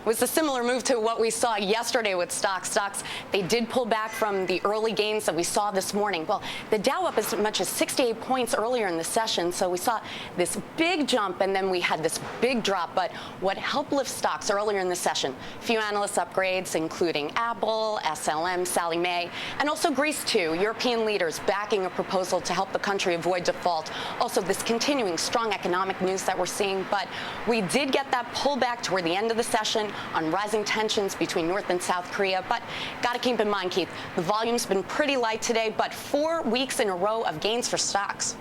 was a similar move to what we saw yesterday with stocks. Stocks, they did pull back from the early gains that we saw this morning. Well, the Dow up as much as 68 points earlier in the session, so we saw this big jump and then we had this big drop. But what helped lift stocks earlier in the session? A few analyst upgrades, including Apple, SLM, Sallie Mae, and also Greece too. European leaders backing a proposal to help the country avoid default. Also, this continuing strong economic news that we're seeing. But we did get that pullback toward the end of the session on rising tensions between North and South Korea. But got to keep in mind, Keith, the volume's been pretty light today, but 4 weeks in a row of gains for stocks.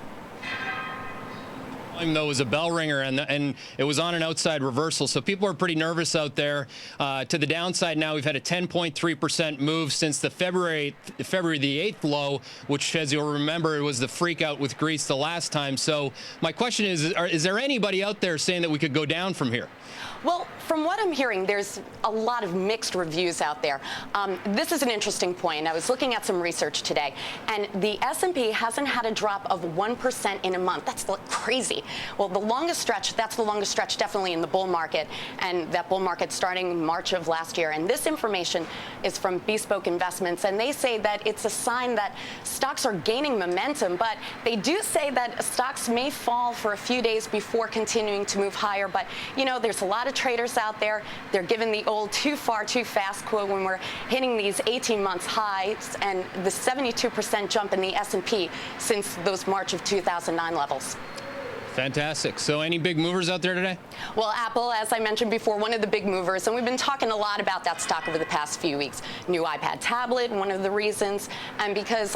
Though was a bell ringer, and it was on an outside reversal, so people are pretty nervous out there. To the downside now, we've had a 10.3% move since the February the 8th low, which, as you'll remember, it was the freak out with Greece the last time. So my question is there anybody out there saying that we could go down from here? Well, from what I'm hearing, there's a lot of mixed reviews out there. This is an interesting point. I was looking at some research today, and the S&P hasn't had a drop of 1% in a month. That's crazy. Well, the longest stretch, that's the longest stretch definitely in the bull market, and that bull market starting March of last year. And this information is from Bespoke Investments, and they say that it's a sign that stocks are gaining momentum, but they do say that stocks may fall for a few days before continuing to move higher. But, you know, there's a lot of traders out there. They're given the old too far, too fast quote when we're hitting these 18 months highs and the 72% jump in the S&P since those March of 2009 levels. Fantastic. So any big movers out there today? Well, Apple, as I mentioned before, one of the big movers, and we've been talking a lot about that stock over the past few weeks. New iPad tablet, one of the reasons, and because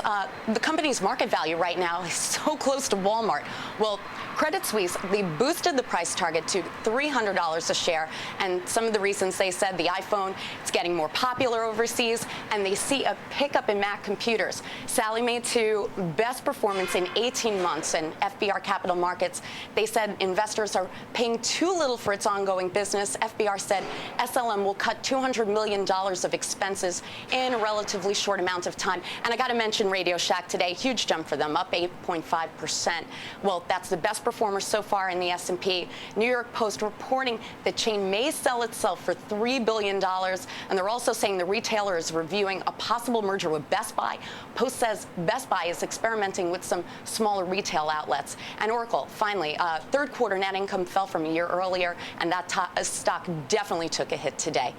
the company's market value right now is so close to Walmart. Well, Credit Suisse, they boosted the price target to $300 a share, and some of the reasons they said the iPhone, it's getting more popular overseas, and they see a pickup in Mac computers. Sallie Mae, too, best performance in 18 months, and FBR Capital Markets, they said investors are paying too little for its ongoing business. FBR said SLM will cut $200 million of expenses in a relatively short amount of time. And I got to mention Radio Shack today, huge jump for them, up 8.5%. Well, that's the best performer so far in the S&P. New York Post reporting the chain may sell itself for $3 billion. And they're also saying the retailer is reviewing a possible merger with Best Buy. Post says Best Buy is experimenting with some smaller retail outlets. And Oracle, finally, third quarter net income fell from a year earlier, and that stock definitely took a hit today.